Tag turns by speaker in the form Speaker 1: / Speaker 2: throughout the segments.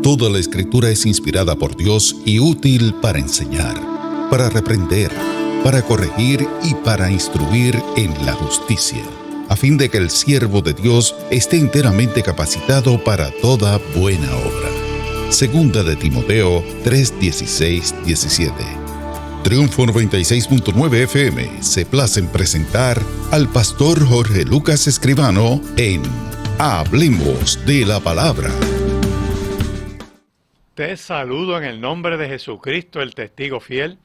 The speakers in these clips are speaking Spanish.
Speaker 1: Toda la Escritura es inspirada por Dios y útil para enseñar, para reprender, para corregir y para instruir en la justicia, a fin de que el siervo de Dios esté enteramente capacitado para toda buena obra. Segunda de Timoteo 3:16-17. Triunfo 96.9 FM se place en presentar al pastor Jorge Lucas Escribano en Hablemos de la Palabra.
Speaker 2: Te saludo en el nombre de Jesucristo, el testigo fiel,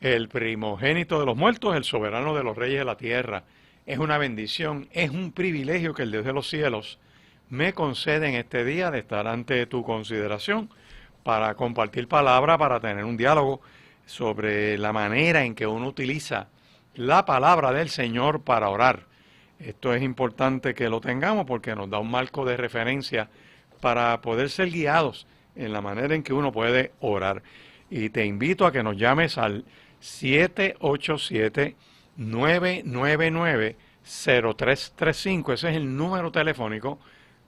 Speaker 2: el primogénito de los muertos, el soberano de los reyes de la tierra. Es una bendición, es un privilegio que el Dios de los cielos me concede en este día de estar ante tu consideración para compartir palabra, para tener un diálogo sobre la manera en que uno utiliza la palabra del Señor para orar. Esto es importante que lo tengamos porque nos da un marco de referencia para poder ser guiados en la manera en que uno puede orar. Y te invito a que nos llames al 787-999-0335. Ese es el número telefónico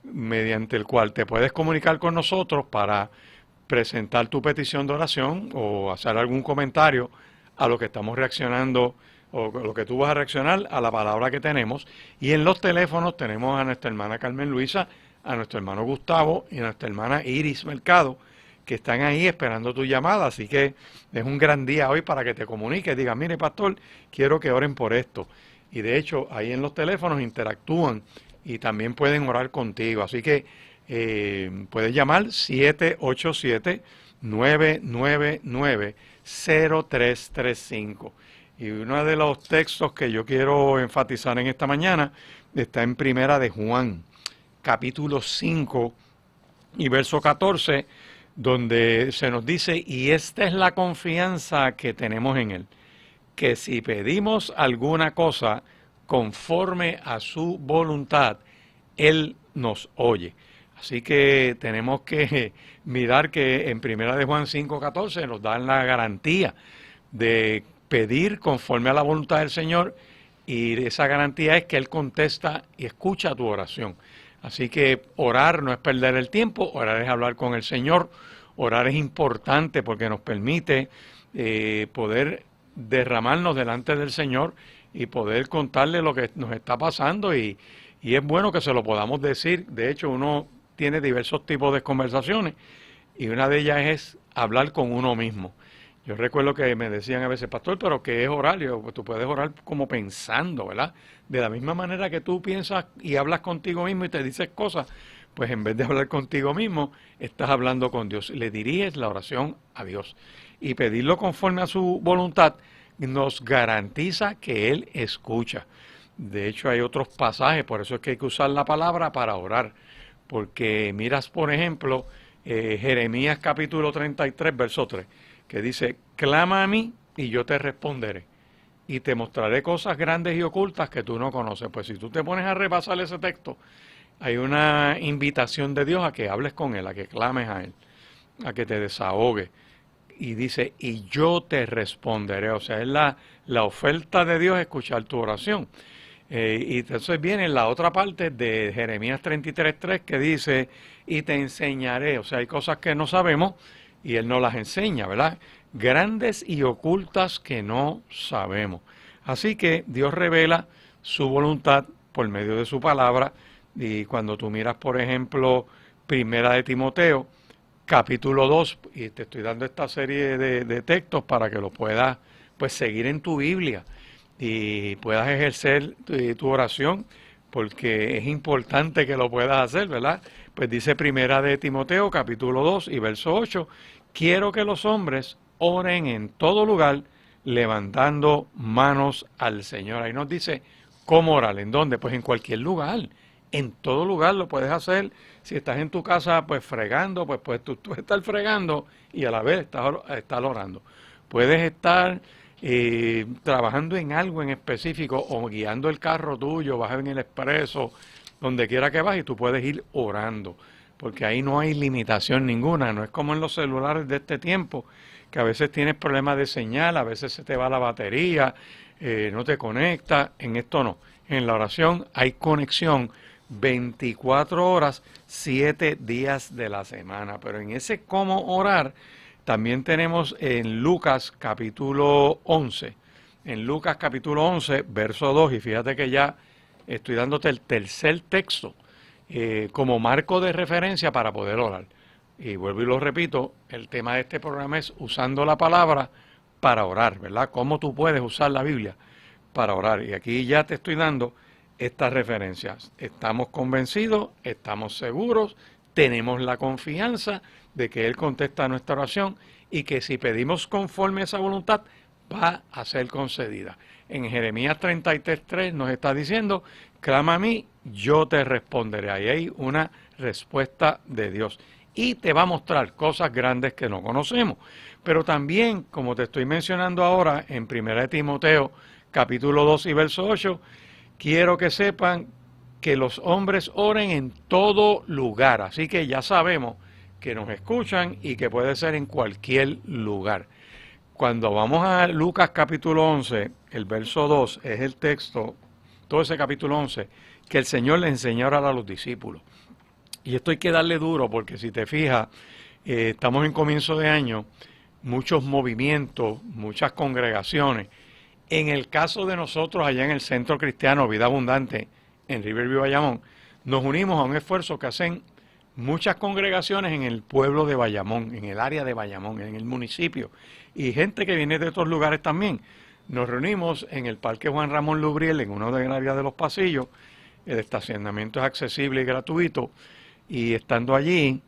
Speaker 2: mediante el cual te puedes comunicar con nosotros para presentar tu petición de oración o hacer algún comentario a lo que estamos reaccionando o lo que tú vas a reaccionar a la palabra que tenemos. Y en los teléfonos tenemos a nuestra hermana Carmen Luisa, a nuestro hermano Gustavo y a nuestra hermana Iris Mercado, que están ahí esperando tu llamada. Así que es un gran día hoy para que te comuniques, diga, mire pastor, quiero que oren por esto. Y de hecho, ahí en los teléfonos interactúan y también pueden orar contigo. Así que puedes llamar 787-999-0335. Y uno de los textos que yo quiero enfatizar en esta mañana está en Primera de Juan, capítulo 5 y verso 14, donde se nos dice, y esta es la confianza que tenemos en Él, que si pedimos alguna cosa conforme a su voluntad, Él nos oye. Así que tenemos que mirar que en Primera de Juan 5:14 nos dan la garantía de pedir conforme a la voluntad del Señor, y esa garantía es que Él contesta y escucha tu oración. Así que orar no es perder el tiempo, orar es hablar con el Señor. Orar es importante porque nos permite poder derramarnos delante del Señor y poder contarle lo que nos está pasando, y es bueno que se lo podamos decir. De hecho, uno tiene diversos tipos de conversaciones y una de ellas es hablar con uno mismo. Yo recuerdo que me decían a veces, pastor, ¿pero qué es orar? Yo, pues tú puedes orar como pensando, ¿verdad? De la misma manera que tú piensas y hablas contigo mismo y te dices cosas, pues en vez de hablar contigo mismo, estás hablando con Dios. Le diriges la oración a Dios. Y pedirlo conforme a su voluntad nos garantiza que Él escucha. De hecho, hay otros pasajes, por eso es que hay que usar la palabra para orar. Porque miras, por ejemplo, Jeremías capítulo 33, verso 3, que dice, clama a mí y yo te responderé, y te mostraré cosas grandes y ocultas que tú no conoces. Pues si tú te pones a repasar ese texto, hay una invitación de Dios a que hables con Él, a que clames a Él, a que te desahogues. Y dice, y yo te responderé. O sea, es la oferta de Dios escuchar tu oración. Y entonces viene la otra parte de Jeremías 33:3 que dice, y te enseñaré. O sea, hay cosas que no sabemos y Él nos las enseña, ¿verdad? Grandes y ocultas que no sabemos. Así que Dios revela su voluntad por medio de su palabra. Y cuando tú miras, por ejemplo, Primera de Timoteo, capítulo 2, y te estoy dando esta serie de textos para que lo puedas pues seguir en tu Biblia y puedas ejercer tu oración, porque es importante que lo puedas hacer, ¿verdad? Pues dice Primera de Timoteo, capítulo 2 y verso 8, quiero que los hombres oren en todo lugar, levantando manos al Señor. Ahí nos dice cómo orar, ¿en dónde? Pues en cualquier lugar. En todo lugar lo puedes hacer. Si estás en tu casa, pues fregando, pues puedes tú estar fregando y a la vez estar orando. Puedes estar trabajando en algo en específico o guiando el carro tuyo, vas en el expreso, donde quiera que vas, y tú puedes ir orando, porque ahí no hay limitación ninguna. No es como en los celulares de este tiempo, que a veces tienes problemas de señal, a veces se te va la batería, no te conecta. En esto no. En la oración hay conexión 24 horas, 7 días de la semana. Pero en ese cómo orar, también tenemos en Lucas capítulo 11. En Lucas capítulo 11, verso 2, y fíjate que ya estoy dándote el tercer texto como marco de referencia para poder orar. Y vuelvo y lo repito, el tema de este programa es usando la palabra para orar, ¿verdad? Cómo tú puedes usar la Biblia para orar. Y aquí ya te estoy dando estas referencias. Estamos convencidos, estamos seguros, tenemos la confianza de que Él contesta nuestra oración y que si pedimos conforme a esa voluntad, va a ser concedida. En Jeremías 33:3 nos está diciendo, clama a mí, yo te responderé. Ahí hay una respuesta de Dios. Y te va a mostrar cosas grandes que no conocemos. Pero también, como te estoy mencionando ahora, en 1 Timoteo, capítulo 2 y verso 8, quiero que sepan que los hombres oren en todo lugar. Así que ya sabemos que nos escuchan y que puede ser en cualquier lugar. Cuando vamos a Lucas capítulo 11, el verso 2 es el texto, todo ese capítulo 11, que el Señor le enseñó a orar a los discípulos. Y esto hay que darle duro porque si te fijas, estamos en comienzo de año, muchos movimientos, muchas congregaciones. En el caso de nosotros allá en el Centro Cristiano Vida Abundante, en Riverview, Bayamón, nos unimos a un esfuerzo que hacen muchas congregaciones en el pueblo de Bayamón, en el área de Bayamón, en el municipio, y gente que viene de otros lugares también. Nos reunimos en el Parque Juan Ramón Lubriel, en uno de las áreas de los pasillos. El estacionamiento es accesible y gratuito, y estando allí,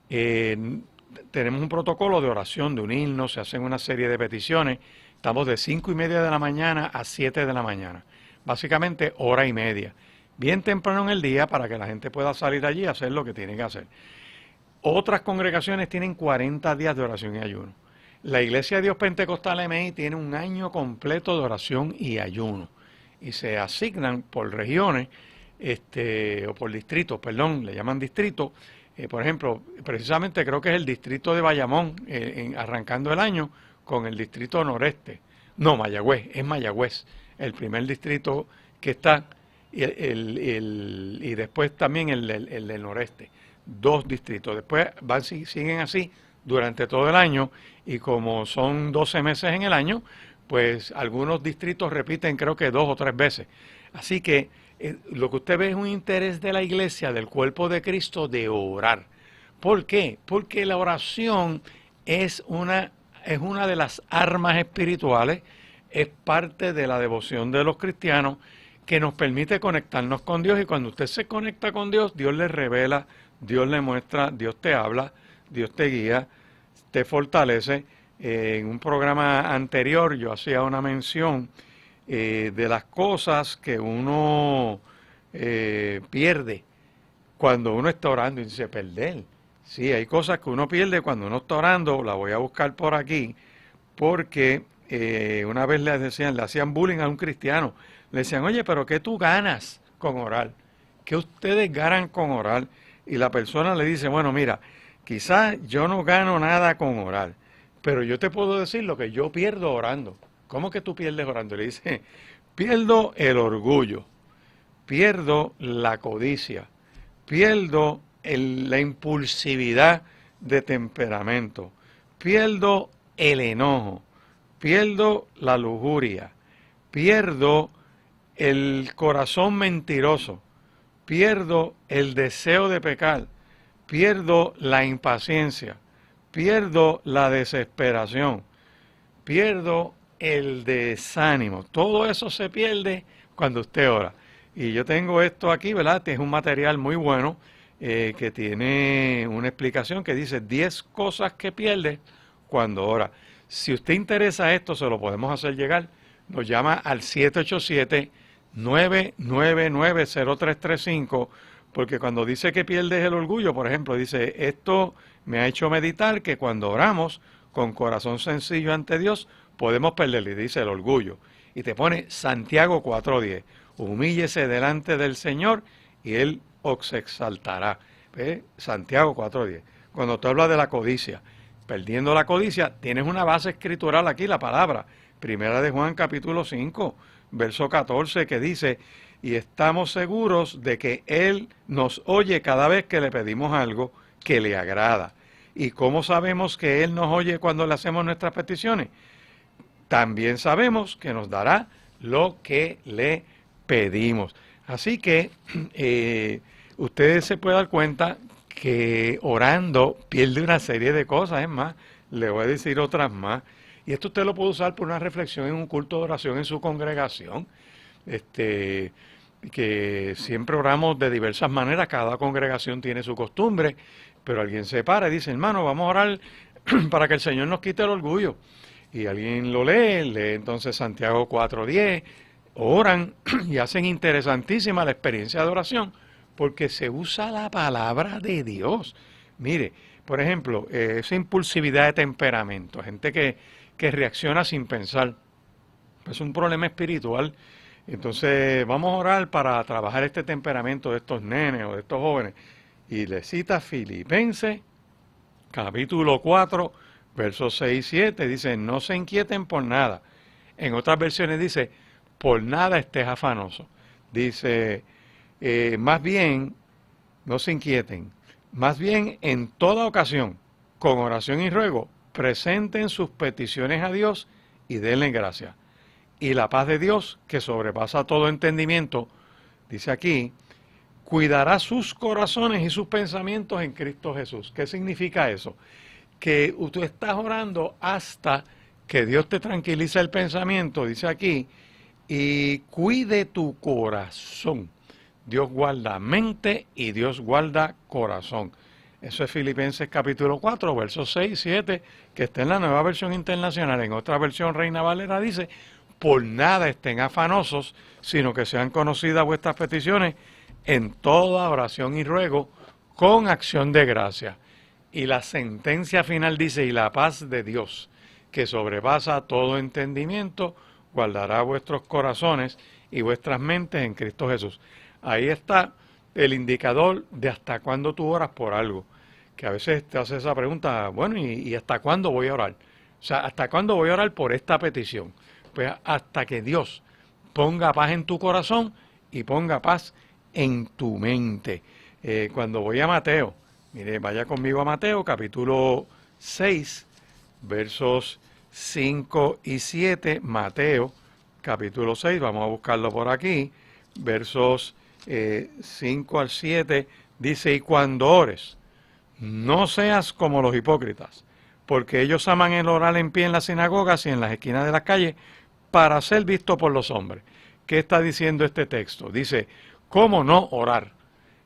Speaker 2: tenemos un protocolo de oración, de unirnos, se hacen una serie de peticiones. Estamos de 5:30 de la mañana a 7 de la mañana, básicamente hora y media. Bien temprano en el día para que la gente pueda salir allí y hacer lo que tiene que hacer. Otras congregaciones tienen 40 días de oración y ayuno. La Iglesia de Dios Pentecostal MI tiene un año completo de oración y ayuno. Y se asignan por regiones, o por distritos, perdón, le llaman distritos. Por ejemplo, precisamente creo que es el distrito de Bayamón, arrancando el año con el distrito noreste. No, Mayagüez, es Mayagüez, el primer distrito que está. Y después también el del noreste, 2 distritos. Después siguen así durante todo el año y como son 12 meses en el año, pues algunos distritos repiten creo que 2 o 3 veces. Así que lo que usted ve es un interés de la iglesia, del cuerpo de Cristo, de orar. ¿Por qué? Porque la oración es una de las armas espirituales, es parte de la devoción de los cristianos, que nos permite conectarnos con Dios, y cuando usted se conecta con Dios, Dios le revela, Dios le muestra, Dios te habla, Dios te guía, te fortalece. En un programa anterior yo hacía una mención de las cosas que uno pierde cuando uno está orando, y dice perder. Sí, hay cosas que uno pierde cuando uno está orando, la voy a buscar por aquí, porque una vez le hacían bullying a un cristiano. Le decían, oye, pero ¿qué tú ganas con orar? ¿Qué ustedes ganan con orar? Y la persona le dice, bueno, mira, quizás yo no gano nada con orar, pero yo te puedo decir lo que yo pierdo orando. ¿Cómo que tú pierdes orando? Le dice, pierdo el orgullo, pierdo la codicia, pierdo la impulsividad de temperamento, pierdo el enojo, pierdo la lujuria, pierdo el corazón mentiroso, pierdo el deseo de pecar, pierdo la impaciencia, pierdo la desesperación, pierdo el desánimo. Todo eso se pierde cuando usted ora. Y yo tengo esto aquí, ¿verdad? Es un material muy bueno que tiene una explicación que dice 10 cosas que pierde cuando ora. Si usted interesa esto, se lo podemos hacer llegar. Nos llama al 787-999-0335, porque cuando dice que pierdes el orgullo, por ejemplo, dice, esto me ha hecho meditar que cuando oramos con corazón sencillo ante Dios, podemos perderle, dice el orgullo. Y te pone Santiago 4:10, humíllese delante del Señor y Él os exaltará. ¿Ve? Santiago 4:10. Cuando tú hablas de la codicia, perdiendo la codicia, tienes una base escritural aquí, la palabra. Primera de Juan capítulo 5, verso 14, que dice, y estamos seguros de que Él nos oye cada vez que le pedimos algo que le agrada. ¿Y cómo sabemos que Él nos oye cuando le hacemos nuestras peticiones? También sabemos que nos dará lo que le pedimos. Así que ustedes se pueden dar cuenta que orando pierde una serie de cosas. Es más, le voy a decir otras más. Y esto usted lo puede usar por una reflexión en un culto de oración en su congregación. Que siempre oramos de diversas maneras, cada congregación tiene su costumbre, pero alguien se para y dice, hermano, vamos a orar para que el Señor nos quite el orgullo. Y alguien lo lee entonces Santiago 4:10, oran y hacen interesantísima la experiencia de oración, porque se usa la palabra de Dios. Mire, por ejemplo, esa impulsividad de temperamento, gente que reacciona sin pensar, es un problema espiritual. Entonces vamos a orar para trabajar este temperamento de estos nenes o de estos jóvenes. Y le cita Filipenses, capítulo 4, versos 6 y 7, dice, no se inquieten por nada. En otras versiones dice, por nada estés afanoso. Dice, más bien, no se inquieten, más bien en toda ocasión, con oración y ruego, presenten sus peticiones a Dios y denle gracias. Y la paz de Dios, que sobrepasa todo entendimiento, dice aquí, cuidará sus corazones y sus pensamientos en Cristo Jesús. ¿Qué significa eso? Que tú estás orando hasta que Dios te tranquiliza el pensamiento, dice aquí, y cuide tu corazón. Dios guarda mente y Dios guarda corazón. Eso es Filipenses capítulo 4, versos 6 y 7, que está en la Nueva Versión Internacional. En otra versión, Reina Valera dice, por nada estén afanosos, sino que sean conocidas vuestras peticiones en toda oración y ruego, con acción de gracia. Y la sentencia final dice, y la paz de Dios, que sobrepasa todo entendimiento, guardará vuestros corazones y vuestras mentes en Cristo Jesús. Ahí está el indicador de hasta cuándo tú oras por algo. Que a veces te hace esa pregunta, bueno, ¿y hasta cuándo voy a orar? O sea, ¿hasta cuándo voy a orar por esta petición? Pues hasta que Dios ponga paz en tu corazón y ponga paz en tu mente. Cuando voy a Mateo, mire, vaya conmigo a Mateo, capítulo 6, versos 5 y 7. Mateo, capítulo 6, vamos a buscarlo por aquí, versos 5 al 7, dice, y cuando ores, no seas como los hipócritas, porque ellos aman el orar en pie en las sinagogas y en las esquinas de las calles para ser visto por los hombres. ¿Qué está diciendo este texto? Dice, ¿cómo no orar?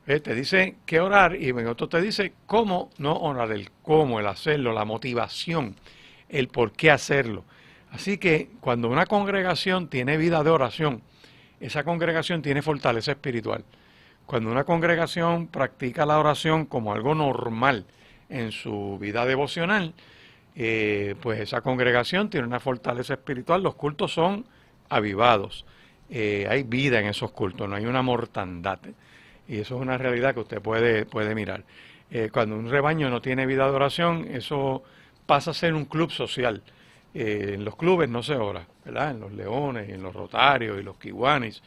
Speaker 2: Te dice qué orar y en otro te dice cómo no orar, el cómo, el hacerlo, la motivación, el por qué hacerlo. Así que cuando una congregación tiene vida de oración, esa congregación tiene fortaleza espiritual. Cuando una congregación practica la oración como algo normal en su vida devocional, pues esa congregación tiene una fortaleza espiritual, los cultos son avivados, hay vida en esos cultos, no hay una mortandad, y eso es una realidad que usted puede mirar. Cuando un rebaño no tiene vida de oración, eso pasa a ser un club social. En los clubes no se ora, ¿verdad? En los Leones, en los Rotarios, y los Kiwanis,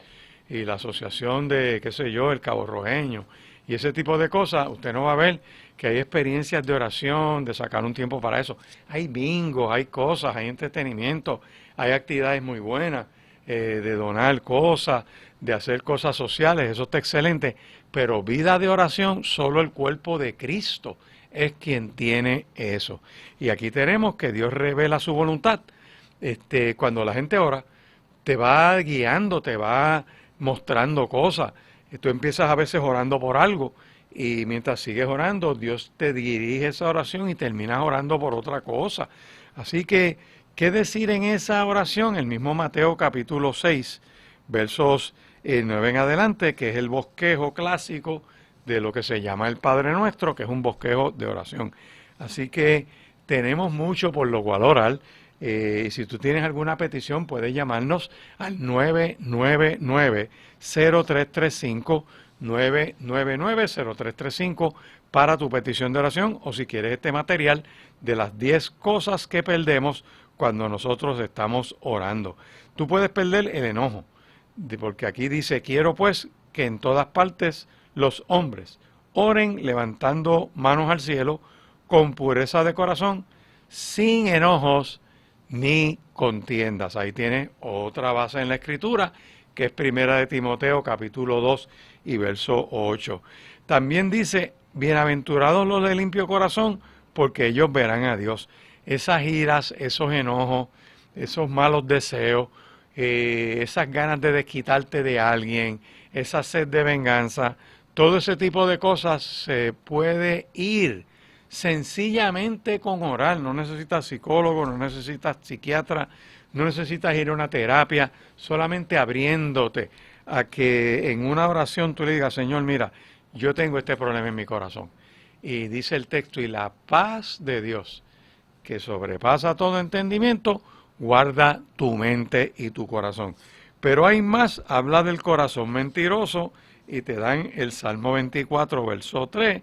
Speaker 2: y la asociación de, qué sé yo, el Cabo Rojeño, y ese tipo de cosas, usted no va a ver que hay experiencias de oración, de sacar un tiempo para eso. Hay bingo, hay cosas, hay entretenimiento, hay actividades muy buenas, de donar cosas, de hacer cosas sociales, eso está excelente. Pero vida de oración, solo el cuerpo de Cristo es quien tiene eso. Y aquí tenemos que Dios revela su voluntad. Cuando la gente ora, te va guiando, te va mostrando cosas. Tú empiezas a veces orando por algo y mientras sigues orando, Dios te dirige esa oración y terminas orando por otra cosa. Así que, ¿qué decir en esa oración? El mismo Mateo capítulo 6, versos 9 en adelante, que es el bosquejo clásico de lo que se llama el Padre Nuestro, que es un bosquejo de oración. Así que tenemos mucho por lo cual orar. Y si tú tienes alguna petición, puedes llamarnos al 999-0335, 999-0335 para tu petición de oración, o si quieres este material de las 10 cosas que perdemos cuando nosotros estamos orando. Tú puedes perder el enojo, Porque aquí dice, quiero pues que en todas partes los hombres oren levantando manos al cielo con pureza de corazón, sin enojos ni contiendas. Ahí tiene otra base en la Escritura, que es Primera de Timoteo, capítulo 2 y verso 8. También dice, bienaventurados los de limpio corazón, porque ellos verán a Dios. Esas iras, esos enojos, esos malos deseos, esas ganas de desquitarte de alguien, esa sed de venganza, todo ese tipo de cosas se puede ir sencillamente con orar. No necesitas psicólogo, no necesitas psiquiatra, no necesitas ir a una terapia, solamente abriéndote a que en una oración tú le digas, Señor, mira, yo tengo este problema en mi corazón. Y dice el texto, y la paz de Dios, que sobrepasa todo entendimiento, guarda tu mente y tu corazón. Pero hay más, habla del corazón mentiroso, y te dan el Salmo 24, verso 3,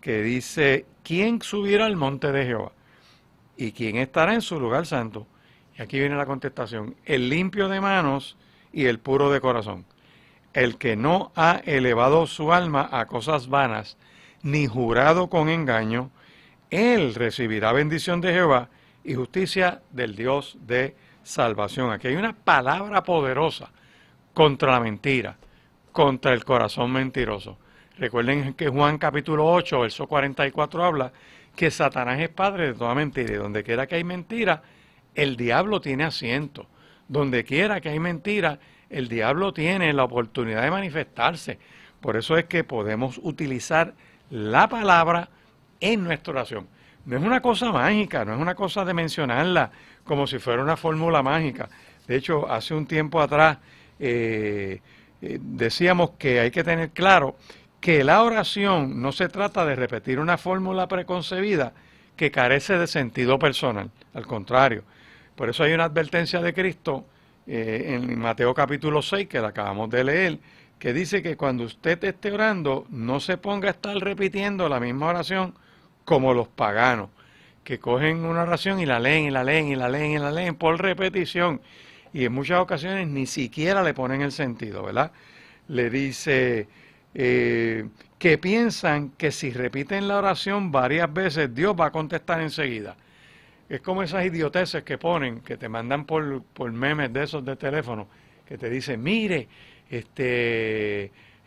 Speaker 2: que dice, ¿quién subirá al monte de Jehová? ¿Y quién estará en su lugar santo? Y aquí viene la contestación, el limpio de manos y el puro de corazón, el que no ha elevado su alma a cosas vanas, ni jurado con engaño, él recibirá bendición de Jehová y justicia del Dios de salvación. Aquí hay una palabra poderosa contra la mentira, contra el corazón mentiroso. Recuerden que Juan capítulo 8, verso 44 habla que Satanás es padre de toda mentira, y donde quiera que hay mentira, el diablo tiene asiento. Donde quiera que hay mentira, el diablo tiene la oportunidad de manifestarse. Por eso es que podemos utilizar la palabra en nuestra oración. No es una cosa mágica, no es una cosa de mencionarla como si fuera una fórmula mágica. De hecho, hace un tiempo atrás decíamos que hay que tener claro que la oración no se trata de repetir una fórmula preconcebida que carece de sentido personal. Al contrario, por eso hay una advertencia de Cristo en Mateo capítulo 6, que la acabamos de leer, que dice que cuando usted esté orando, no se ponga a estar repitiendo la misma oración como los paganos, que cogen una oración y la leen, y la leen, y la leen, y la leen por repetición, y en muchas ocasiones ni siquiera le ponen el sentido, ¿verdad? Le dice que piensan que si repiten la oración varias veces, Dios va a contestar enseguida. Es como esas idioteces que ponen, que te mandan por memes de esos de teléfono, que te dicen, mire, y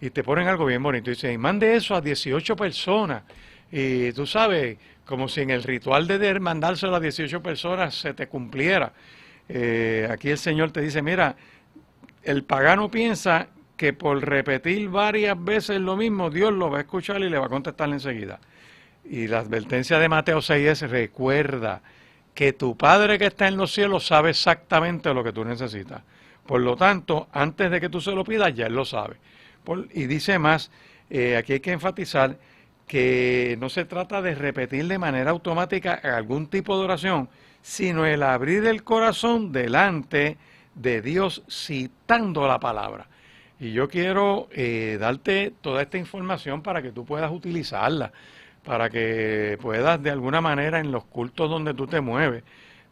Speaker 2: te ponen algo bien bonito, y dicen, mande eso a 18 personas, y tú sabes, como si en el ritual de mandárselo a 18 personas se te cumpliera. Aquí el Señor te dice, mira, el pagano piensa que por repetir varias veces lo mismo, Dios lo va a escuchar y le va a contestar enseguida. Y la advertencia de Mateo 6 es, recuerda que tu Padre que está en los cielos sabe exactamente lo que tú necesitas. Por lo tanto, antes de que tú se lo pidas, ya Él lo sabe. Y dice más, aquí hay que enfatizar que no se trata de repetir de manera automática algún tipo de oración, sino el abrir el corazón delante de Dios citando la palabra. Y yo quiero darte toda esta información para que tú puedas utilizarla, para que puedas de alguna manera en los cultos donde tú te mueves,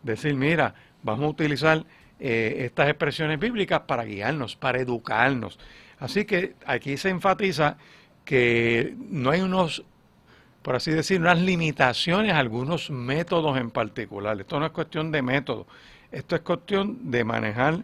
Speaker 2: decir, mira, vamos a utilizar estas expresiones bíblicas para guiarnos, para educarnos. Así que aquí se enfatiza que no hay unos, por así decir, unas limitaciones a algunos métodos en particular. Esto no es cuestión de método, esto es cuestión de manejar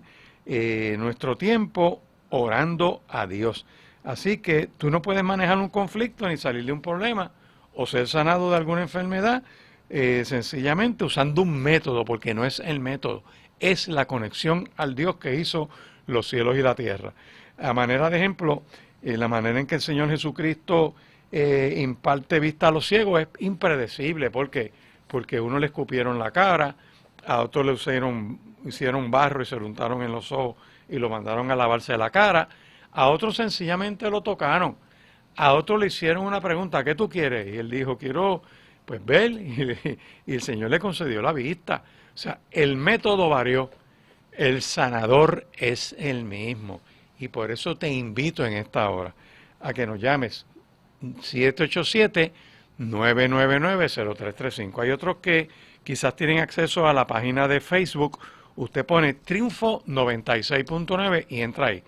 Speaker 2: nuestro tiempo orando a Dios. Así que tú no puedes manejar un conflicto ni salir de un problema o ser sanado de alguna enfermedad sencillamente usando un método, porque no es el método, es la conexión al Dios que hizo los cielos y la tierra. A manera de ejemplo, la manera en que el Señor Jesucristo imparte vista a los ciegos es impredecible. ¿Por qué? Porque a uno le escupieron la cara, a otro le hicieron barro y se lo untaron en los ojos y lo mandaron a lavarse la cara, a otro sencillamente lo tocaron, a otro le hicieron una pregunta, ¿qué tú quieres? Y él dijo, quiero pues ver, y el Señor le concedió la vista. O sea, el método varió, el sanador es el mismo, y por eso te invito en esta hora a que nos llames 787-999-0335. Hay otros que quizás tienen acceso a la página de Facebook. Usted pone Triunfo 96.9 y entra ahí.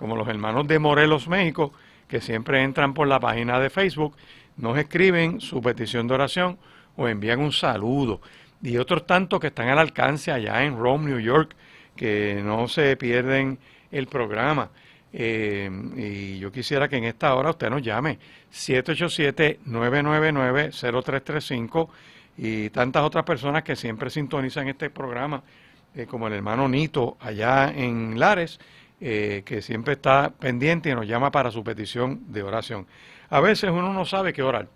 Speaker 2: como los hermanos de Morelos, México, que siempre entran por la página de Facebook, nos escriben su petición de oración o envían un saludo. Y otros tantos que están al alcance allá en Rome, New York, que no se pierden el programa. Y yo quisiera que en esta hora usted nos llame 787-999-0335 y tantas otras personas que siempre sintonizan este programa, como el hermano Nito allá en Lares, que siempre está pendiente y nos llama para su petición de oración. A veces uno no sabe qué orar.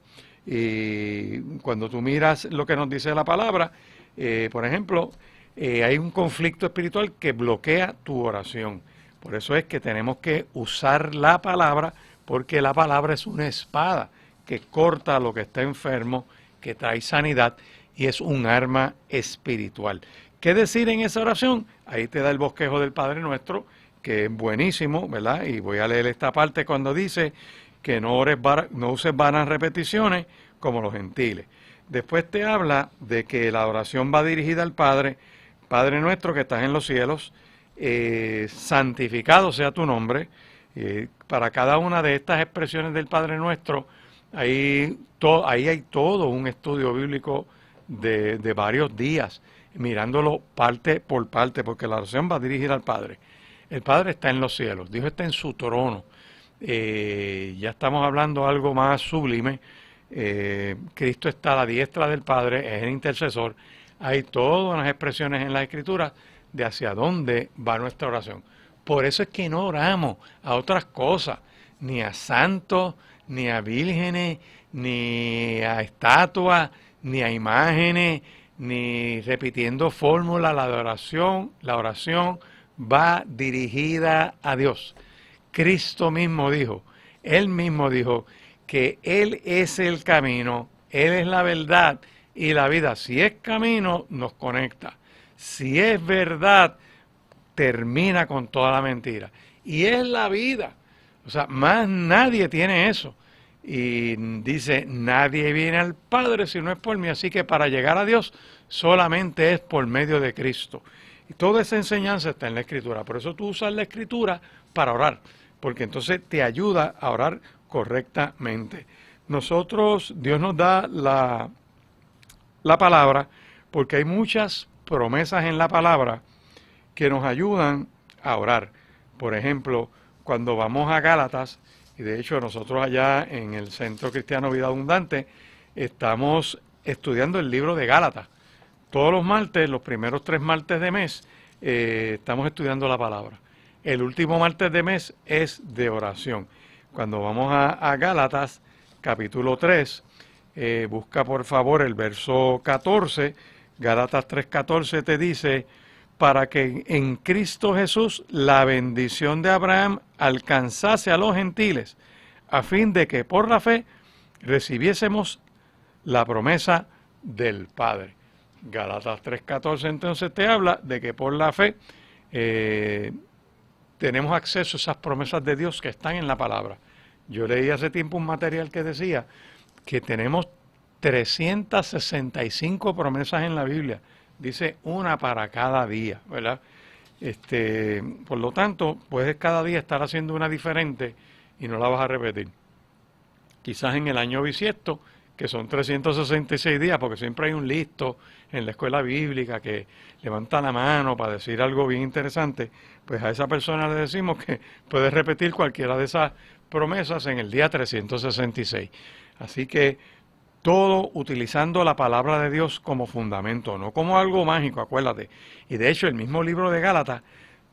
Speaker 2: Y cuando tú miras lo que nos dice la palabra, por ejemplo, hay un conflicto espiritual que bloquea tu oración. Por eso es que tenemos que usar la palabra, porque la palabra es una espada que corta lo que está enfermo, que trae sanidad y es un arma espiritual. ¿Qué decir en esa oración? Ahí te da el bosquejo del Padre Nuestro, que es buenísimo, ¿verdad? Y voy a leer esta parte cuando dice que no uses vanas repeticiones como los gentiles. Después te habla de que la oración va dirigida al Padre, Padre Nuestro que estás en los cielos, santificado sea tu nombre. Para cada una de estas expresiones del Padre Nuestro, ahí hay todo un estudio bíblico de varios días, mirándolo parte por parte, porque la oración va dirigida al Padre. El Padre está en los cielos, Dios está en su trono. Ya estamos hablando algo más sublime. Cristo está a la diestra del Padre, es el intercesor. Hay todas unas expresiones en la Escritura de hacia dónde va nuestra oración. Por eso es que no oramos a otras cosas, ni a santos, ni a vírgenes, ni a estatuas, ni a imágenes, ni repitiendo fórmulas. La oración va dirigida a Dios. Cristo mismo dijo, Él mismo dijo que Él es el camino, Él es la verdad y la vida. Si es camino, nos conecta. Si es verdad, termina con toda la mentira. Y es la vida. O sea, más nadie tiene eso. Y dice, nadie viene al Padre si no es por mí. Así que para llegar a Dios solamente es por medio de Cristo. Y toda esa enseñanza está en la Escritura. Por eso tú usas la Escritura para orar, porque entonces te ayuda a orar correctamente. Nosotros, Dios nos da la palabra, porque hay muchas promesas en la palabra que nos ayudan a orar. Por ejemplo, cuando vamos a Gálatas, y de hecho nosotros allá en el Centro Cristiano Vida Abundante estamos estudiando el libro de Gálatas. Todos los martes, los primeros 3 martes de mes, estamos estudiando la palabra. El último martes de mes es de oración. Cuando vamos a Gálatas, capítulo 3, busca por favor el verso 14, Gálatas 3:14 te dice, para que en Cristo Jesús la bendición de Abraham alcanzase a los gentiles, a fin de que por la fe recibiésemos la promesa del Padre. Gálatas 3:14 entonces te habla de que por la fe tenemos acceso a esas promesas de Dios que están en la palabra. Yo leí hace tiempo un material que decía que tenemos 365 promesas en la Biblia. Dice una para cada día, ¿verdad? Por lo tanto, puedes cada día estar haciendo una diferente y no la vas a repetir. Quizás en el año bisiesto, que son 366 días, porque siempre hay un listo en la escuela bíblica que levanta la mano para decir algo bien interesante, pues a esa persona le decimos que puede repetir cualquiera de esas promesas en el día 366. Así que todo utilizando la palabra de Dios como fundamento, no como algo mágico, acuérdate. Y de hecho el mismo libro de Gálatas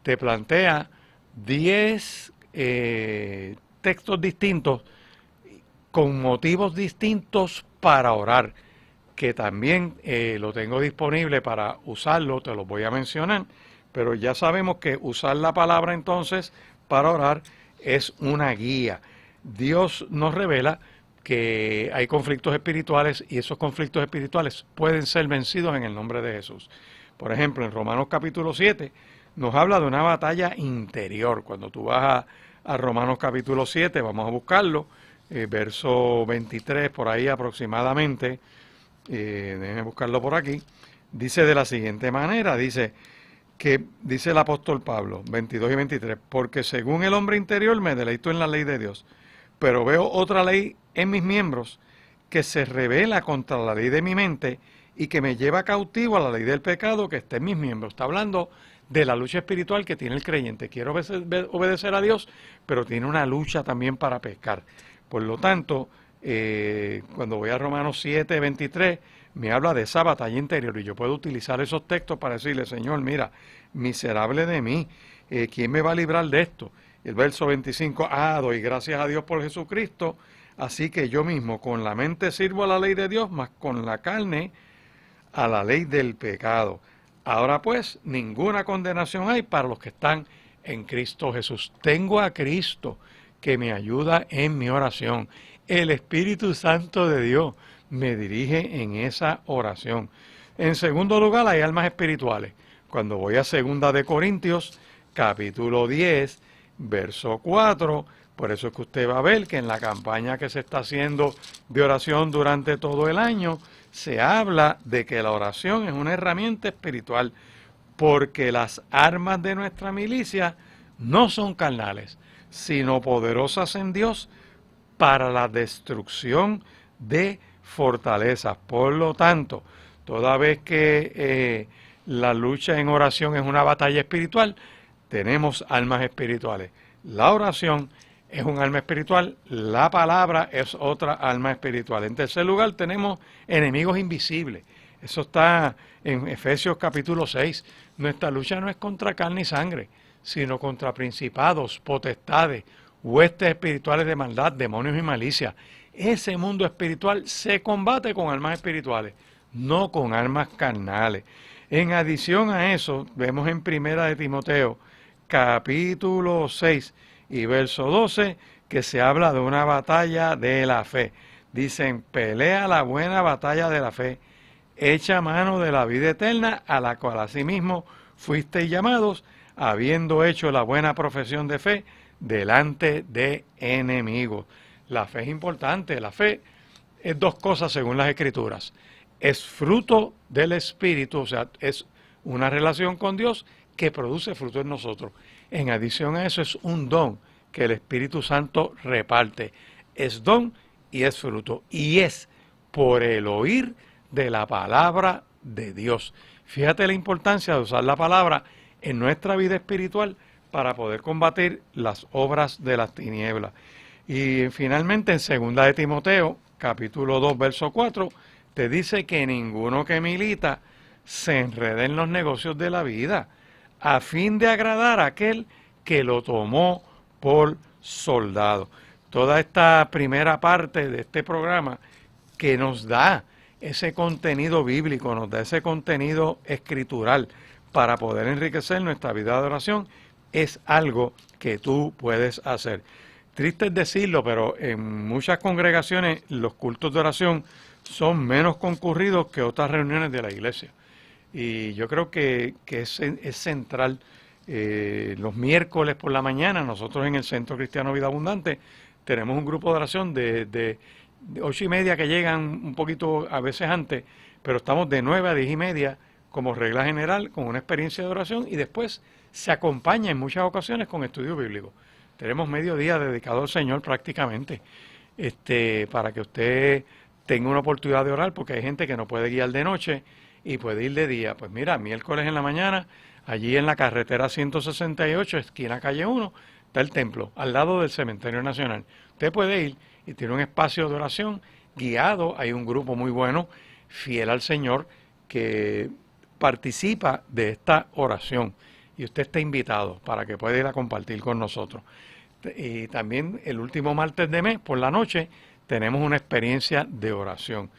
Speaker 2: te plantea 10 textos distintos con motivos distintos para orar, que también lo tengo disponible para usarlo, te lo voy a mencionar, pero ya sabemos que usar la palabra entonces para orar es una guía. Dios nos revela que hay conflictos espirituales y esos conflictos espirituales pueden ser vencidos en el nombre de Jesús. Por ejemplo, en Romanos capítulo 7 nos habla de una batalla interior. Cuando tú vas a Romanos capítulo 7, vamos a buscarlo, verso 23 por ahí aproximadamente, déjenme buscarlo por aquí, dice de la siguiente manera, dice que dice el apóstol Pablo, 22 y 23, porque según el hombre interior me deleito en la ley de Dios, pero veo otra ley en mis miembros que se revela contra la ley de mi mente y que me lleva cautivo a la ley del pecado que está en mis miembros. Está hablando de la lucha espiritual que tiene el creyente. Quiere obedecer a Dios, pero tiene una lucha también para pecar. Por lo tanto, cuando voy a Romanos 7, 23, me habla de esa batalla interior y yo puedo utilizar esos textos para decirle, Señor, mira, miserable de mí, ¿quién me va a librar de esto? El verso 25, doy gracias a Dios por Jesucristo, así que yo mismo con la mente sirvo a la ley de Dios, mas con la carne a la ley del pecado. Ahora pues, ninguna condenación hay para los que están en Cristo Jesús. Tengo a Cristo que me ayuda en mi oración. El Espíritu Santo de Dios me dirige en esa oración. En segundo lugar, hay almas espirituales. Cuando voy a 2 de Corintios, capítulo 10, verso 4, por eso es que usted va a ver que en la campaña que se está haciendo de oración durante todo el año, se habla de que la oración es una herramienta espiritual, porque las armas de nuestra milicia no son carnales, sino poderosas en Dios para la destrucción de fortalezas. Por lo tanto, toda vez que la lucha en oración es una batalla espiritual, tenemos almas espirituales. La oración es un alma espiritual, la palabra es otra alma espiritual. En tercer lugar, tenemos enemigos invisibles. Eso está en Efesios capítulo 6. Nuestra lucha no es contra carne y sangre, sino contra principados, potestades, huestes espirituales de maldad, demonios y malicia. Ese mundo espiritual se combate con armas espirituales, no con armas carnales. En adición a eso, vemos en 1 de Timoteo, capítulo 6, y verso 12, que se habla de una batalla de la fe. Dicen, pelea la buena batalla de la fe, echa mano de la vida eterna, a la cual asimismo fuisteis llamados, habiendo hecho la buena profesión de fe delante de enemigos. La fe es importante. La fe es dos cosas según las Escrituras. Es fruto del Espíritu, o sea, es una relación con Dios que produce fruto en nosotros. En adición a eso, es un don que el Espíritu Santo reparte. Es don y es fruto. Y es por el oír de la palabra de Dios. Fíjate la importancia de usar la palabra en nuestra vida espiritual para poder combatir las obras de las tinieblas. Y finalmente, en 2 de Timoteo, capítulo 2, verso 4, te dice que ninguno que milita se enrede en los negocios de la vida, a fin de agradar a aquel que lo tomó por soldado. Toda esta primera parte de este programa que nos da ese contenido bíblico, nos da ese contenido escritural para poder enriquecer nuestra vida de oración, es algo que tú puedes hacer. Triste es decirlo, pero en muchas congregaciones los cultos de oración son menos concurridos que otras reuniones de la iglesia. Y yo creo que es central. Los miércoles por la mañana, nosotros en el Centro Cristiano Vida Abundante tenemos un grupo de oración de 8:30 que llegan un poquito a veces antes, pero estamos de 9 a 10:30 como regla general con una experiencia de oración y después se acompaña en muchas ocasiones con estudio bíblico. Tenemos medio día dedicado al Señor prácticamente, para que usted tenga una oportunidad de orar, porque hay gente que no puede guiar de noche y puede ir de día. Pues mira, miércoles en la mañana, allí en la carretera 168, esquina calle 1, está el templo, al lado del Cementerio Nacional. Usted puede ir y tiene un espacio de oración guiado. Hay un grupo muy bueno, fiel al Señor, que participa de esta oración. Y usted está invitado para que pueda ir a compartir con nosotros. Y también el último martes de mes, por la noche, tenemos una experiencia de oración.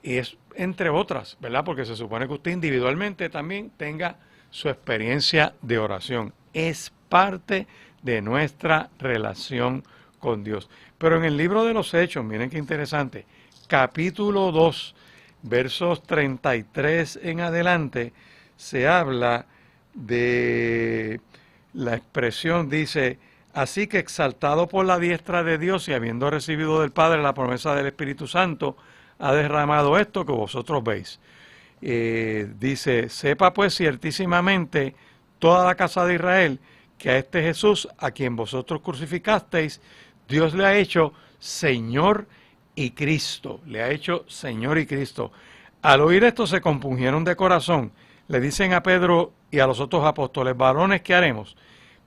Speaker 2: Y es entre otras, ¿verdad? Porque se supone que usted individualmente también tenga su experiencia de oración. Es parte de nuestra relación con Dios. Pero en el libro de los Hechos, miren qué interesante, capítulo 2, versos 33 en adelante, se habla de la expresión, dice, así que exaltado por la diestra de Dios y habiendo recibido del Padre la promesa del Espíritu Santo, ha derramado esto que vosotros veis. Dice, sepa pues ciertísimamente toda la casa de Israel que a este Jesús, a quien vosotros crucificasteis, Dios le ha hecho Señor y Cristo. Le ha hecho Señor y Cristo. Al oír esto se compungieron de corazón. Le dicen a Pedro y a los otros apóstoles: varones, ¿qué haremos?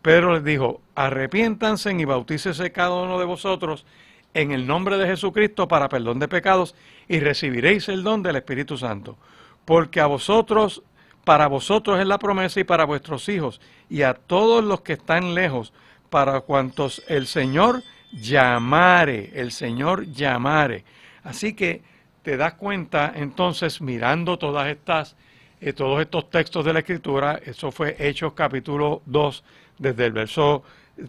Speaker 2: Pedro les dijo: arrepiéntanse y bautícese cada uno de vosotros en el nombre de Jesucristo para perdón de pecados y recibiréis el don del Espíritu Santo. Porque a vosotros, para vosotros es la promesa y para vuestros hijos y a todos los que están lejos, para cuantos el Señor llamare, el Señor llamare. Así que te das cuenta entonces, mirando todos estos textos de la Escritura. Eso fue Hechos capítulo 2, desde el verso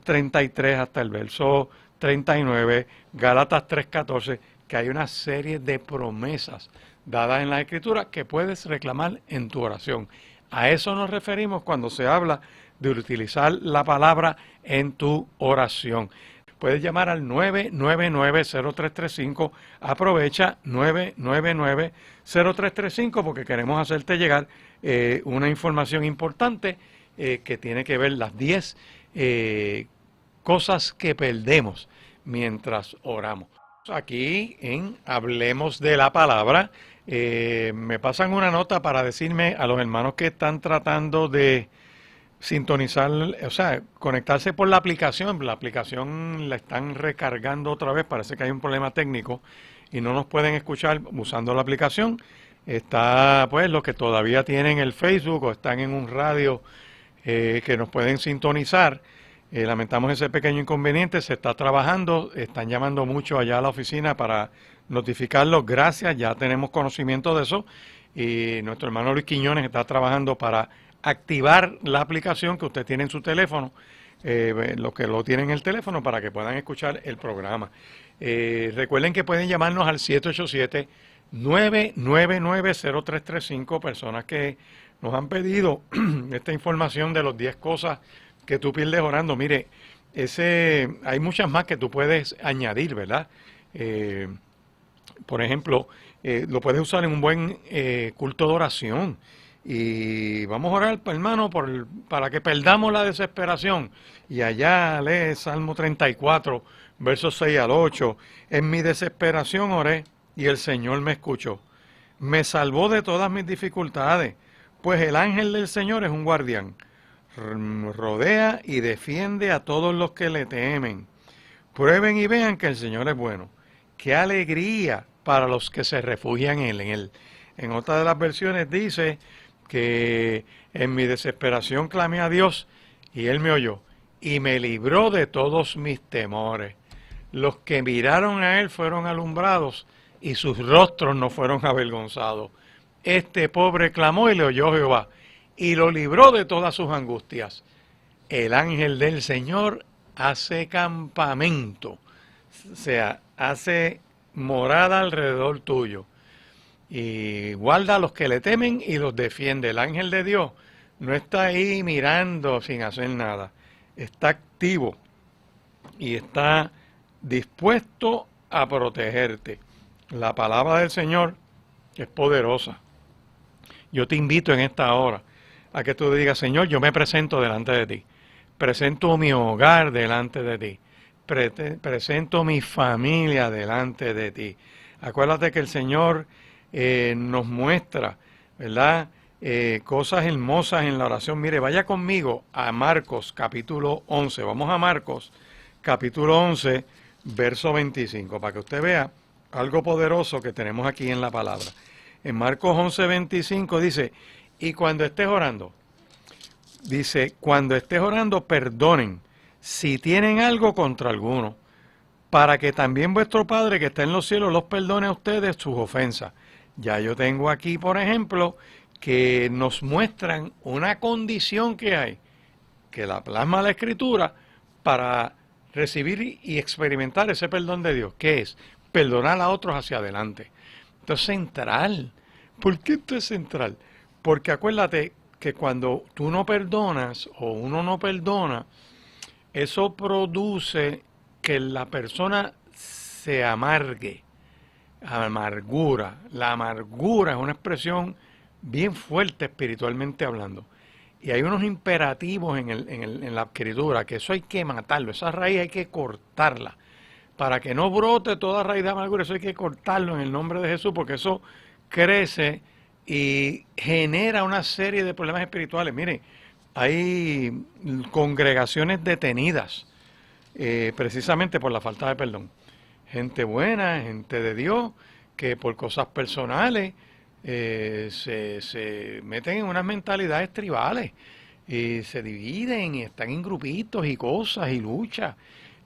Speaker 2: 33 hasta el verso 39, Gálatas 3:14, que hay una serie de promesas dadas en la Escritura que puedes reclamar en tu oración. A eso nos referimos cuando se habla de utilizar la palabra en tu oración. Puedes llamar al 999-0335, aprovecha 999-0335 porque queremos hacerte llegar una información importante que tiene que ver las 10 cosas que perdemos mientras oramos. Aquí en Hablemos de la Palabra, me pasan una nota para decirme a los hermanos que están tratando de sintonizar, o sea, conectarse por la aplicación la están recargando otra vez, parece que hay un problema técnico y no nos pueden escuchar usando la aplicación. Está pues los que todavía tienen el Facebook o están en un radio que nos pueden sintonizar. Lamentamos ese pequeño inconveniente, se está trabajando, están llamando mucho allá a la oficina para notificarlos. Gracias, ya tenemos conocimiento de eso y nuestro hermano Luis Quiñones está trabajando para activar la aplicación que usted tiene en su teléfono, los que lo tienen en el teléfono, para que puedan escuchar el programa. Recuerden que pueden llamarnos al 787-999-0335, personas que nos han pedido esta información de los 10 cosas que tú pierdes orando. Mire, hay muchas más que tú puedes añadir, ¿verdad? Por ejemplo, lo puedes usar en un buen culto de oración. Y vamos a orar, hermano, para que perdamos la desesperación. Y allá lee Salmo 34, versos 6 al 8. En mi desesperación oré y el Señor me escuchó. Me salvó de todas mis dificultades, pues el ángel del Señor es un guardián. Rodea y defiende a todos los que le temen. Prueben y vean que el Señor es bueno. ¡Qué alegría para los que se refugian en Él! En otra de las versiones dice que en mi desesperación clamé a Dios y Él me oyó y me libró de todos mis temores. Los que miraron a Él fueron alumbrados y sus rostros no fueron avergonzados. Este pobre clamó y le oyó Jehová y lo libró de todas sus angustias. El ángel del Señor hace campamento, o sea, hace morada alrededor tuyo. Y guarda a los que le temen y los defiende. El ángel de Dios no está ahí mirando sin hacer nada. Está activo y está dispuesto a protegerte. La palabra del Señor es poderosa. Yo te invito en esta hora a que tú digas: Señor, yo me presento delante de ti. Presento mi hogar delante de ti. Presento mi familia delante de ti. Acuérdate que el Señor nos muestra, ¿verdad? Cosas hermosas en la oración. Mire, vaya conmigo a Marcos capítulo 11. Vamos a Marcos capítulo 11, verso 25, para que usted vea algo poderoso que tenemos aquí en la palabra. En Marcos 11, 25 dice: y cuando estés orando, perdonen si tienen algo contra alguno, para que también vuestro Padre que está en los cielos los perdone a ustedes sus ofensas. Ya yo tengo aquí, por ejemplo, que nos muestran una condición que hay, que la plasma la Escritura, para recibir y experimentar ese perdón de Dios, que es perdonar a otros hacia adelante. Esto es central. ¿Por qué esto es central? Porque acuérdate que cuando tú no perdonas o uno no perdona, eso produce que la persona se amargue. Amargura. La amargura es una expresión bien fuerte espiritualmente hablando. Y hay unos imperativos en la escritura, que eso hay que matarlo, esa raíz hay que cortarla. Para que no brote toda raíz de amargura, eso hay que cortarlo en el nombre de Jesús, porque eso crece y genera una serie de problemas espirituales. Mire, hay congregaciones detenidas precisamente por la falta de perdón. Gente buena, gente de Dios, que por cosas personales se meten en unas mentalidades tribales y se dividen y están en grupitos y cosas y luchas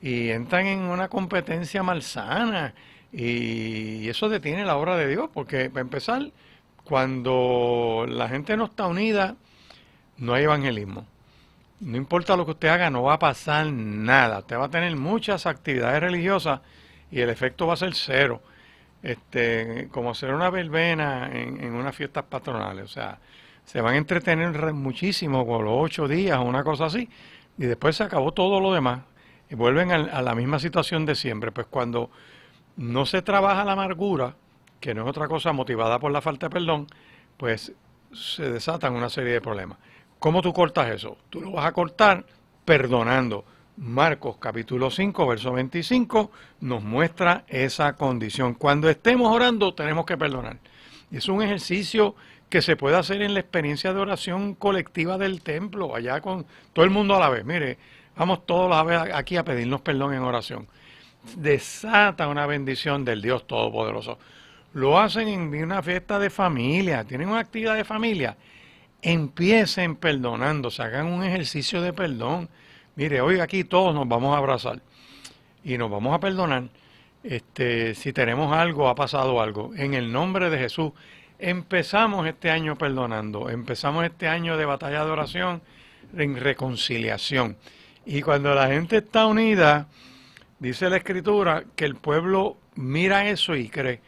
Speaker 2: y entran en una competencia malsana y eso detiene la obra de Dios, porque para empezar, cuando la gente no está unida, no hay evangelismo. No importa lo que usted haga, no va a pasar nada. Usted va a tener muchas actividades religiosas y el efecto va a ser cero. Como hacer una verbena en unas fiestas patronales. O sea, se van a entretener muchísimo con los 8 días o una cosa así, y después se acabó todo lo demás. Y vuelven a la misma situación de siempre. Pues cuando no se trabaja la amargura, que no es otra cosa motivada por la falta de perdón, pues se desatan una serie de problemas. ¿Cómo tú cortas eso? Tú lo vas a cortar perdonando. Marcos capítulo 5, verso 25 nos muestra esa condición. Cuando estemos orando tenemos que perdonar. Es un ejercicio que se puede hacer en la experiencia de oración colectiva del templo, allá con todo el mundo a la vez. Mire, vamos todos a la vez aquí a pedirnos perdón en oración. Desata una bendición del Dios Todopoderoso. Lo hacen en una fiesta de familia, tienen una actividad de familia. Empiecen perdonando, se hagan un ejercicio de perdón. Mire, hoy aquí todos nos vamos a abrazar y nos vamos a perdonar. Si tenemos algo, ha pasado algo. En el nombre de Jesús, empezamos este año perdonando. Empezamos este año de batalla de oración en reconciliación. Y cuando la gente está unida, dice la Escritura que el pueblo mira eso y cree.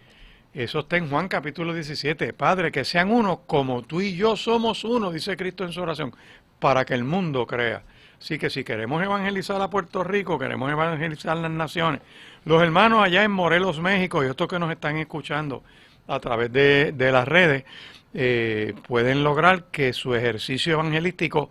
Speaker 2: Eso está en Juan capítulo 17. Padre, que sean uno como tú y yo somos uno, dice Cristo en su oración, para que el mundo crea. Así que si queremos evangelizar a Puerto Rico, queremos evangelizar las naciones, los hermanos allá en Morelos, México, y estos que nos están escuchando a través de las redes, pueden lograr que su ejercicio evangelístico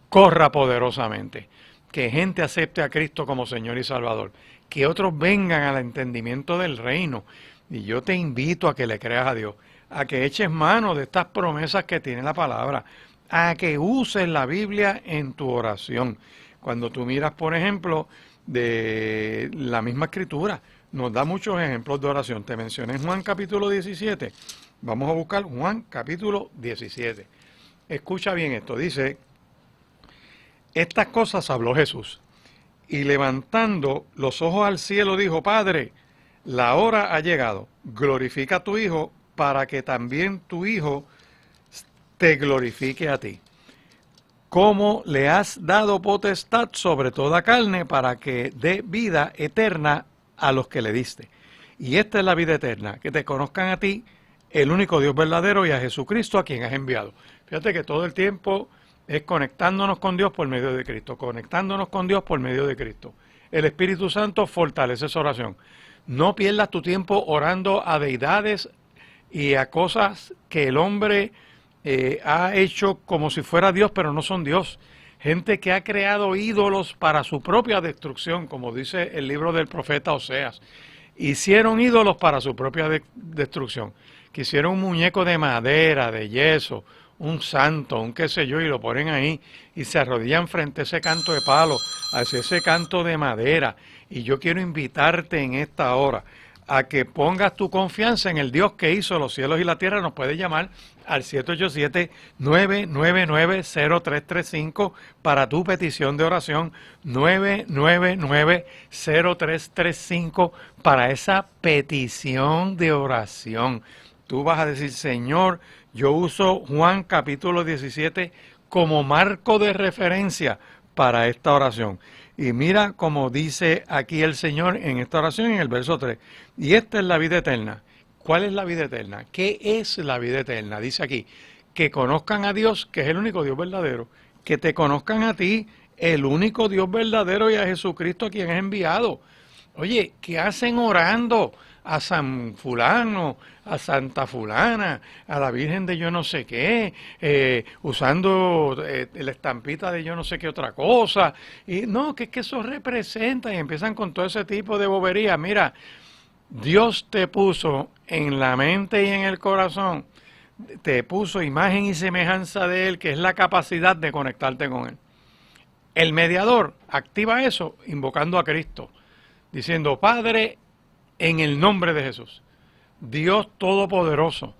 Speaker 2: corra poderosamente, que gente acepte a Cristo como Señor y Salvador, que otros vengan al entendimiento del reino. Y yo te invito a que le creas a Dios, a que eches mano de estas promesas que tiene la palabra, a que uses la Biblia en tu oración. Cuando tú miras, por ejemplo, de la misma Escritura, nos da muchos ejemplos de oración. Te mencioné en Juan capítulo 17. Vamos a buscar Juan capítulo 17. Escucha bien esto. Dice, estas cosas habló Jesús, y levantando los ojos al cielo dijo, Padre, la hora ha llegado, glorifica a tu Hijo, para que también tu Hijo te glorifique a ti. Como le has dado potestad sobre toda carne, para que dé vida eterna a los que le diste. Y esta es la vida eterna, que te conozcan a ti, el único Dios verdadero, y a Jesucristo a quien has enviado. Fíjate que todo el tiempo es conectándonos con Dios por medio de Cristo, conectándonos con Dios por medio de Cristo. El Espíritu Santo fortalece esa oración. No pierdas tu tiempo orando a deidades y a cosas que el hombre ha hecho como si fuera Dios, pero no son Dios. Gente que ha creado ídolos para su propia destrucción, como dice el libro del profeta Oseas. Hicieron ídolos para su propia destrucción. Quisieron un muñeco de madera, de yeso, un santo, un qué sé yo, y lo ponen ahí y se arrodillan frente a ese canto de palo, hacia ese canto de madera. Y yo quiero invitarte en esta hora a que pongas tu confianza en el Dios que hizo los cielos y la tierra. Nos puedes llamar al 787-999-0335 para tu petición de oración, 999-0335 para esa petición de oración. Tú vas a decir, Señor, yo uso Juan capítulo 17 como marco de referencia para esta oración. Y mira como dice aquí el Señor en esta oración en el verso 3. Y esta es la vida eterna. ¿Cuál es la vida eterna? ¿Qué es la vida eterna? Dice aquí, que conozcan a Dios, que es el único Dios verdadero, que te conozcan a ti, el único Dios verdadero, y a Jesucristo a quien has enviado. Oye, ¿qué hacen orando a San Fulano, a Santa Fulana, a la Virgen de yo no sé qué, usando la estampita de yo no sé qué otra cosa. Y no, que es que eso representa, y empiezan con todo ese tipo de bobería. Mira, Dios te puso en la mente y en el corazón, te puso imagen y semejanza de Él, que es la capacidad de conectarte con Él. El mediador activa eso invocando a Cristo, diciendo: Padre, en el nombre de Jesús, Dios Todopoderoso,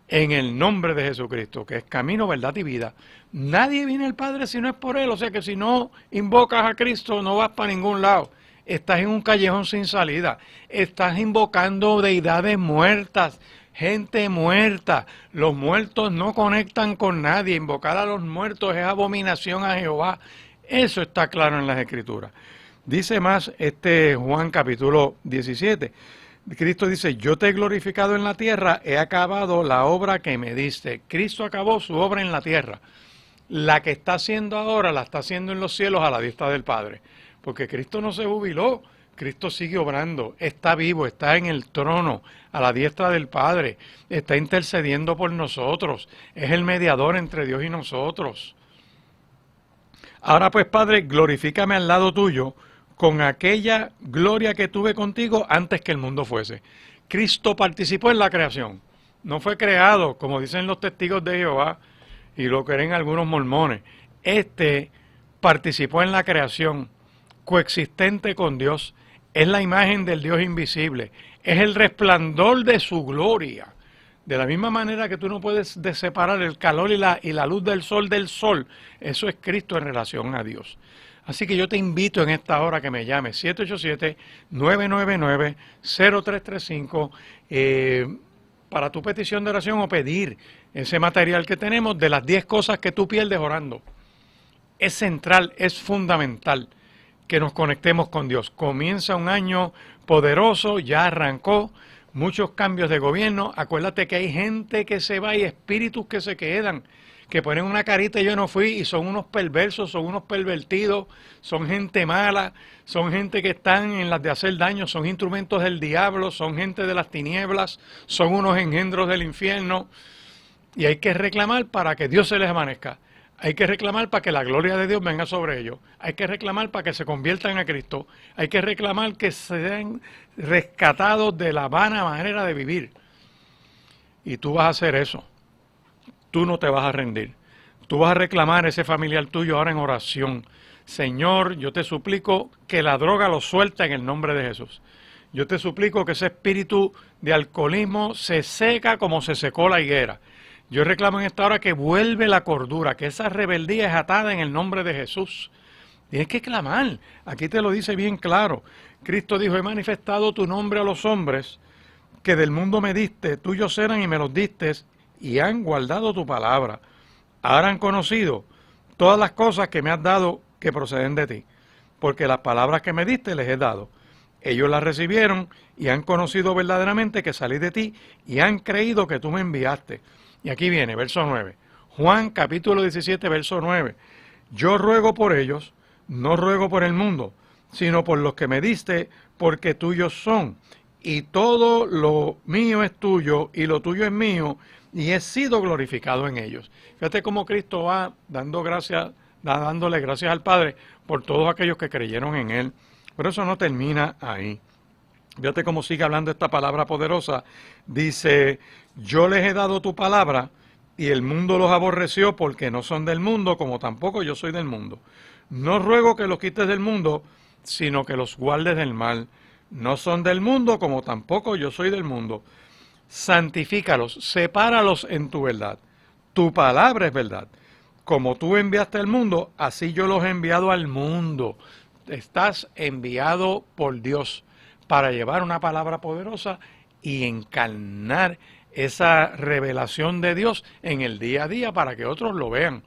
Speaker 2: en el nombre de Jesucristo, que es camino, verdad y vida. Nadie viene al Padre si no es por Él, o sea que si no invocas a Cristo no vas para ningún lado. Estás en un callejón sin salida, estás invocando deidades muertas, gente muerta. Los muertos no conectan con nadie, invocar a los muertos es abominación a Jehová. Eso está claro en las Escrituras. Dice más Juan capítulo 17. Cristo dice: yo te he glorificado en la tierra, he acabado la obra que me diste. Cristo acabó su obra en la tierra. La que está haciendo ahora la está haciendo en los cielos a la diestra del Padre. Porque Cristo no se jubiló, Cristo sigue obrando, está vivo, está en el trono a la diestra del Padre, está intercediendo por nosotros, es el mediador entre Dios y nosotros. Ahora pues, Padre, glorifícame al lado tuyo con aquella gloria que tuve contigo antes que el mundo fuese. Cristo participó en la creación, no fue creado, como dicen los testigos de Jehová y lo creen algunos mormones. Participó en la creación, coexistente con Dios, es la imagen del Dios invisible, es el resplandor de su gloria. De la misma manera que tú no puedes separar el calor y la luz del sol, eso es Cristo en relación a Dios. Así que yo te invito en esta hora que me llames, 787-999-0335, para tu petición de oración o pedir ese material que tenemos de las 10 cosas que tú pierdes orando. Es central, es fundamental que nos conectemos con Dios. Comienza un año poderoso, ya arrancó, muchos cambios de gobierno. Acuérdate que hay gente que se va y espíritus que se quedan, que ponen una carita y yo no fui, y son unos perversos, son unos pervertidos, son gente mala, son gente que están en las de hacer daño, son instrumentos del diablo, son gente de las tinieblas, son unos engendros del infierno, y hay que reclamar para que Dios se les amanezca. Hay que reclamar para que la gloria de Dios venga sobre ellos. Hay que reclamar para que se conviertan a Cristo. Hay que reclamar que sean rescatados de la vana manera de vivir. Y tú vas a hacer eso. Tú no te vas a rendir. Tú vas a reclamar a ese familiar tuyo ahora en oración. Señor, yo te suplico que la droga lo suelta en el nombre de Jesús. Yo te suplico que ese espíritu de alcoholismo se seca como se secó la higuera. Yo reclamo en esta hora que vuelve la cordura, que esa rebeldía es atada en el nombre de Jesús. Tienes que clamar. Aquí te lo dice bien claro. Cristo dijo: he manifestado tu nombre a los hombres que del mundo me diste, tuyos eran y me los diste, y han guardado tu palabra. Ahora han conocido todas las cosas que me has dado que proceden de ti, porque las palabras que me diste les he dado. Ellos las recibieron y han conocido verdaderamente que salí de ti y han creído que tú me enviaste. Y aquí viene, verso 9. Juan capítulo 17, verso 9. Yo ruego por ellos, no ruego por el mundo, sino por los que me diste, porque tuyos son. Y todo lo mío es tuyo, y lo tuyo es mío, y he sido glorificado en ellos. Fíjate cómo Cristo va dándole gracias al Padre por todos aquellos que creyeron en Él. Pero eso no termina ahí. Fíjate cómo sigue hablando esta palabra poderosa. Dice: yo les he dado tu palabra y el mundo los aborreció porque no son del mundo, como tampoco yo soy del mundo. No ruego que los quites del mundo, sino que los guardes del mal. No son del mundo, como tampoco yo soy del mundo. Santifícalos, sepáralos en tu verdad. Tu palabra es verdad. Como tú enviaste al mundo, así yo los he enviado al mundo. Estás enviado por Dios para llevar una palabra poderosa y encarnar esa revelación de Dios en el día a día para que otros lo vean.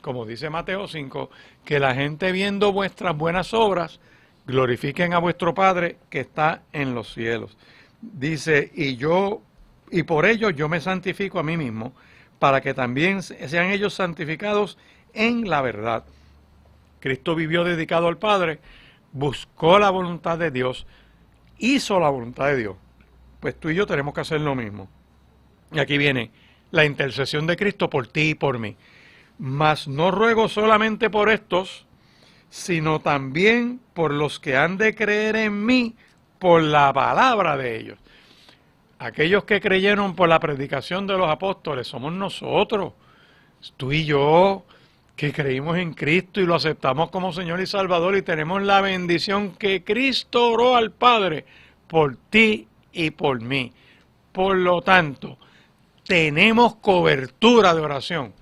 Speaker 2: Como dice Mateo 5, que la gente viendo vuestras buenas obras glorifiquen a vuestro Padre que está en los cielos. Dice: y por ello yo me santifico a mí mismo, para que también sean ellos santificados en la verdad. Cristo vivió dedicado al Padre, buscó la voluntad de Dios, hizo la voluntad de Dios. pues tú y yo tenemos que hacer lo mismo. Y aquí viene la intercesión de Cristo por ti y por mí. Mas no ruego solamente por estos, sino también por los que han de creer en mí por la palabra de ellos. Aquellos que creyeron por la predicación de los apóstoles somos nosotros, tú y yo, que creímos en Cristo y lo aceptamos como Señor y Salvador, y tenemos la bendición que Cristo oró al Padre por ti y por mí. Por lo tanto, tenemos cobertura de oración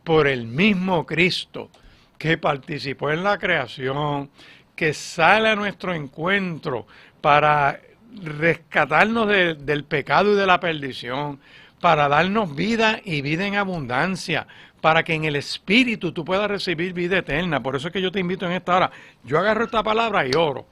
Speaker 2: por el mismo Cristo que participó en la creación, que sale a nuestro encuentro para rescatarnos del pecado y de la perdición, para darnos vida y vida en abundancia, para que en el Espíritu tú puedas recibir vida eterna. Por eso es que yo te invito en esta hora. Yo agarro esta palabra y oro,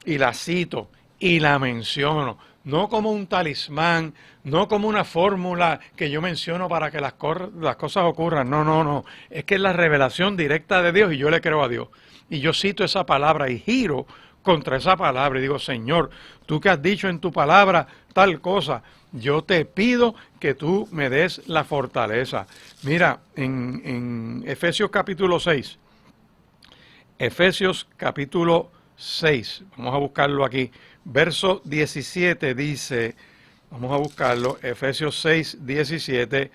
Speaker 2: y la cito, y la menciono. No como un talismán, no como una fórmula que yo menciono para que las cosas ocurran. No. Es que es la revelación directa de Dios y yo le creo a Dios. Y yo cito esa palabra y giro contra esa palabra y digo, Señor, tú que has dicho en tu palabra tal cosa, yo te pido que tú me des la fortaleza. Mira, en Efesios capítulo 6, Efesios capítulo 6, vamos a buscarlo aquí, verso 17 dice, vamos a buscarlo, Efesios 6, 17,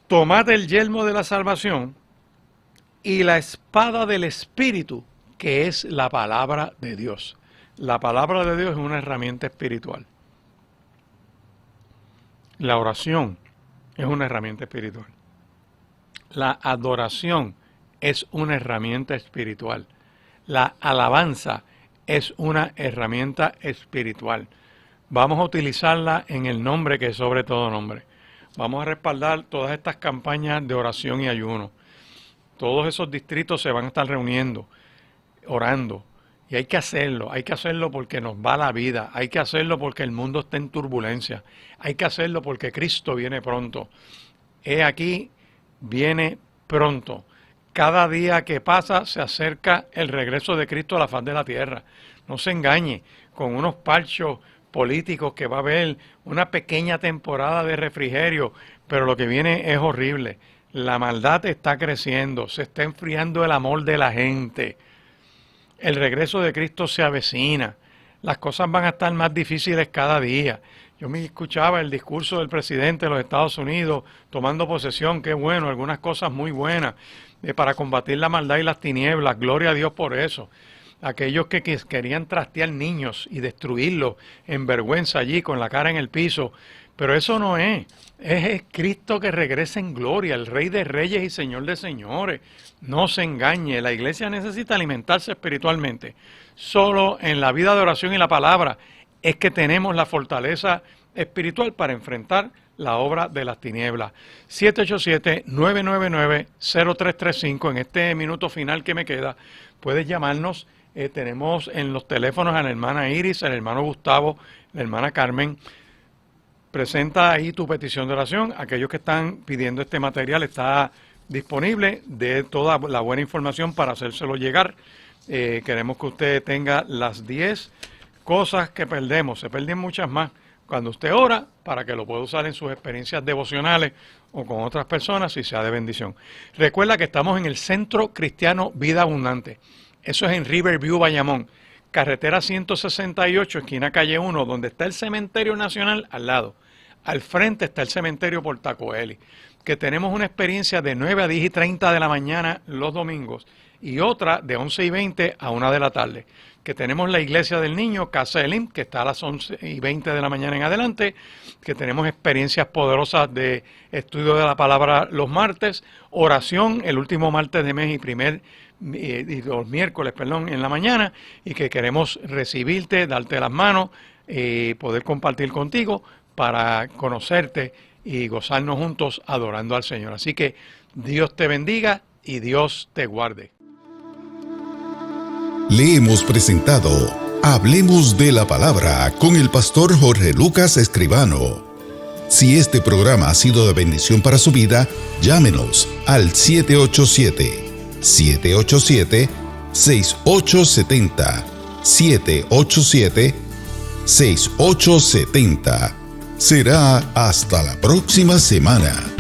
Speaker 2: tomad el yelmo de la salvación y la espada del Espíritu, que es la palabra de Dios. La palabra de Dios es una herramienta espiritual. La oración es una herramienta espiritual. La adoración es una herramienta espiritual. La alabanza es una herramienta espiritual. Vamos a utilizarla en el nombre que es sobre todo nombre. Vamos a respaldar todas estas campañas de oración y ayuno. Todos esos distritos se van a estar reuniendo, orando. Y hay que hacerlo porque nos va la vida, hay que hacerlo porque el mundo está en turbulencia, hay que hacerlo porque Cristo viene pronto. He aquí, viene pronto. Cada día que pasa se acerca el regreso de Cristo a la faz de la tierra. No se engañe con unos parchos políticos que va a haber una pequeña temporada de refrigerio, pero lo que viene es horrible. La maldad está creciendo, se está enfriando el amor de la gente. El regreso de Cristo se avecina. Las cosas van a estar más difíciles cada día. Yo me escuchaba el discurso del presidente de los Estados Unidos tomando posesión, qué bueno, algunas cosas muy buenas para combatir la maldad y las tinieblas. Gloria a Dios por eso. Aquellos que querían trastear niños y destruirlos en vergüenza allí con la cara en el piso. Pero eso no es. Es Cristo que regresa en gloria, el Rey de Reyes y Señor de Señores. No se engañe, la iglesia necesita alimentarse espiritualmente. Solo en la vida de oración y la palabra es que tenemos la fortaleza espiritual para enfrentar la obra de las tinieblas. 787-999-0335, en este minuto final que me queda, puedes llamarnos. Tenemos en los teléfonos a la hermana Iris, al hermano Gustavo, la hermana Carmen. Presenta ahí tu petición de oración. Aquellos que están pidiendo este material está disponible de toda la buena información para hacérselo llegar. Queremos que usted tenga las 10 cosas que perdemos. Se pierden muchas más cuando usted ora, para que lo pueda usar en sus experiencias devocionales o con otras personas si sea de bendición. Recuerda que estamos en el Centro Cristiano Vida Abundante. Eso es en Riverview, Bayamón. Carretera 168, esquina calle 1, donde está el Cementerio Nacional al lado. Al frente está el Cementerio Portacoeli, que tenemos una experiencia de 9 a 10 y 30 de la mañana los domingos y otra de 11 y 20 a 1 de la tarde. Que tenemos la Iglesia del Niño, Casa Elim, que está a las 11 y 20 de la mañana en adelante. Que tenemos experiencias poderosas de estudio de la palabra los martes, oración el último martes de mes y los miércoles, en la mañana, y que queremos recibirte, darte las manos y poder compartir contigo para conocerte y gozarnos juntos adorando al Señor. Así que Dios te bendiga y Dios te guarde.
Speaker 1: Le hemos presentado Hablemos de la Palabra con el pastor Jorge Lucas Escribano. Si este programa ha sido de bendición para su vida, llámenos al 787-6870, 787-6870, 6870. Será hasta la próxima semana.